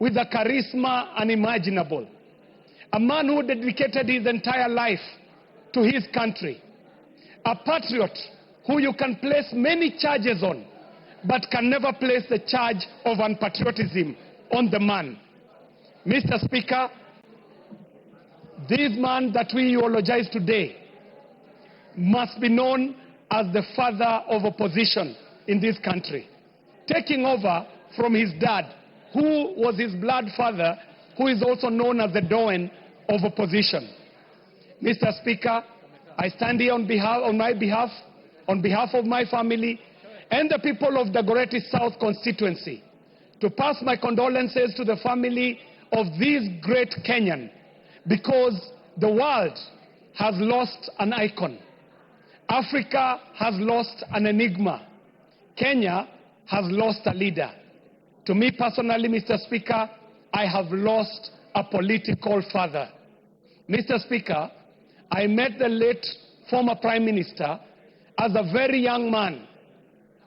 with a charisma unimaginable. A man who dedicated his entire life to his country. A patriot who you can place many charges on, but can never place the charge of unpatriotism on the man. Mr. Speaker, this man that we eulogize today must be known as the father of opposition in this country, taking over from his dad, who was his blood father, who is also known as the Doyen of opposition. Mr. Speaker, I stand here on behalf of my family and the people of the Dagoretti South constituency to pass my condolences to the family of this great Kenyan, because the world has lost an icon. Africa has lost an enigma. Kenya has lost a leader. To me personally, Mr. Speaker, I have lost a political father. Mr. Speaker, I met the late former Prime Minister as a very young man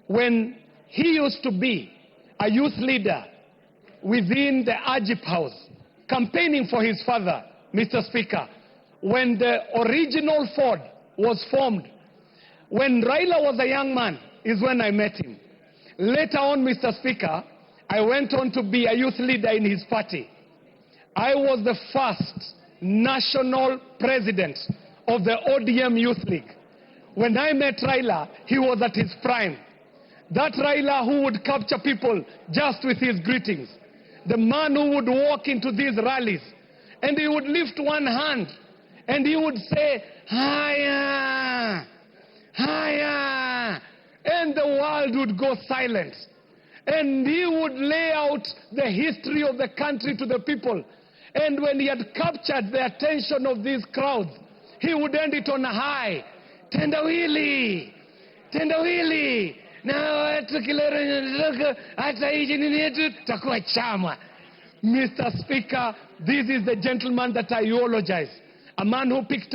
when he used to be a youth leader within the Ajip House, campaigning for his father, Mr. Speaker, when the original Ford was formed. When Raila was a young man is when I met him. Later on, Mr. Speaker, I went on to be a youth leader in his party. I was the first national president of the ODM Youth League. When I met Raila, he was at his prime. That Raila who would capture people just with his greetings. The man who would walk into these rallies and he would lift one hand and he would say, "Higher, higher," and the world would go silent. And he would lay out the history of the country to the people. And when he had captured the attention of these crowds, he would end it on a high. Tendawili, tendawili. Na watu kilero hata hiji nini yetu takuwa chama. Mr. Speaker, this is the gentleman that I eulogize. A man who picked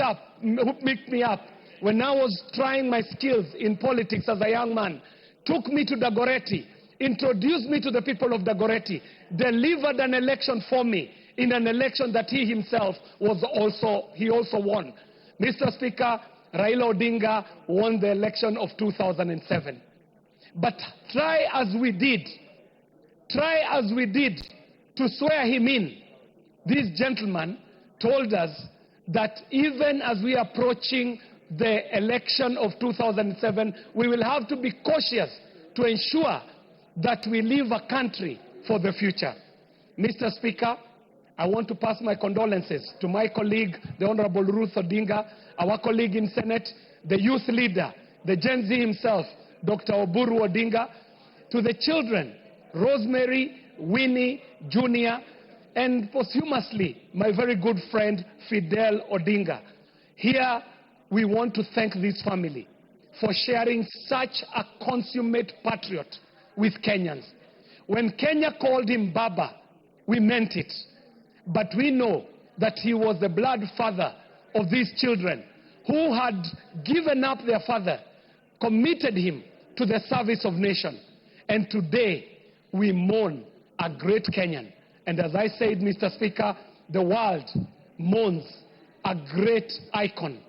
me up when I was trying my skills in politics as a young man, took me to Dagoretti, introduced me to the people of Dagoretti, delivered an election for me in an election that he himself also won. Mr. Speaker, Raila Odinga won the election of 2007. But try as we did to swear him in, this gentleman told us that even as we are approaching the election of 2007, we will have to be cautious to ensure that we leave a country for the future. Mr. Speaker, I want to pass my condolences to my colleague, the Honorable Ruth Odinga, our colleague in Senate, the youth leader, the Gen Z himself, Dr. Oburu Odinga, to the children, Rosemary, Winnie, Junior, and posthumously, my very good friend, Fidel Odinga. Here, we want to thank this family for sharing such a consummate patriot with Kenyans. When Kenya called him Baba, we meant it. But we know that he was the blood father of these children who had given up their father, committed him to the service of nation. And today, we mourn a great Kenyan. And as I said, Mr. Speaker, the world mourns a great icon.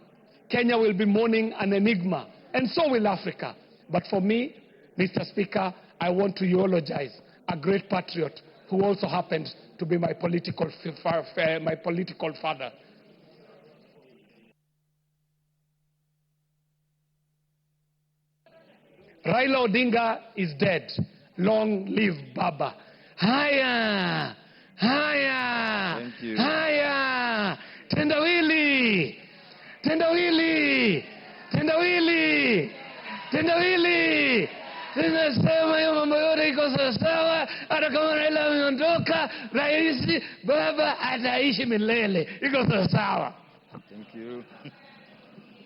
Kenya will be mourning an enigma, and so will Africa. But for me, Mr. Speaker, I want to eulogize a great patriot who also happened to be my political father. Raila Odinga is dead. Long live Baba. Higher, higher, Thank you. higher. Tendawili, tendawili, tendawili, tendawili. Tunasema hiyo mambo yote iko sawa, hata kama Raila ameondoka, rais Baba ataishi milele. Iko sawa. Thank you.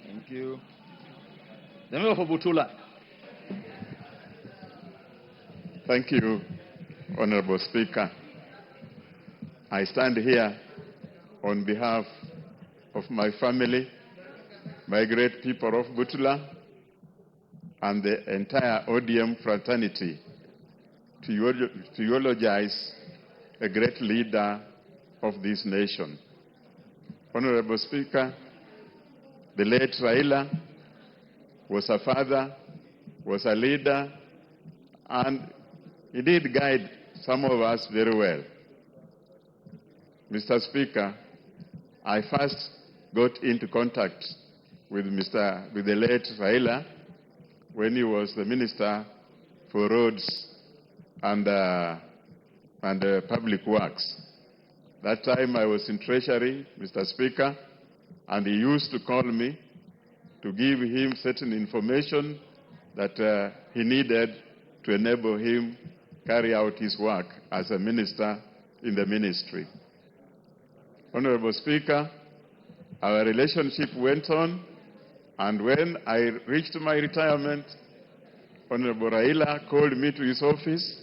Thank you. The member for Butula. Thank you, Honorable Speaker. I stand here on behalf of my family, my great people of Butula, and the entire ODM fraternity to eulogize a great leader of this nation. Honorable Speaker, the late Raila was a father, was a leader, and he did guide some of us very well. Mr. Speaker, I first got into contact with the late Raila when he was the Minister for Roads and Public Works. That time I was in Treasury, Mr. Speaker, and he used to call me to give him certain information that he needed to enable him carry out his work as a minister in the ministry. Honorable Speaker, our relationship went on, and when I reached my retirement, Honorable Raila called me to his office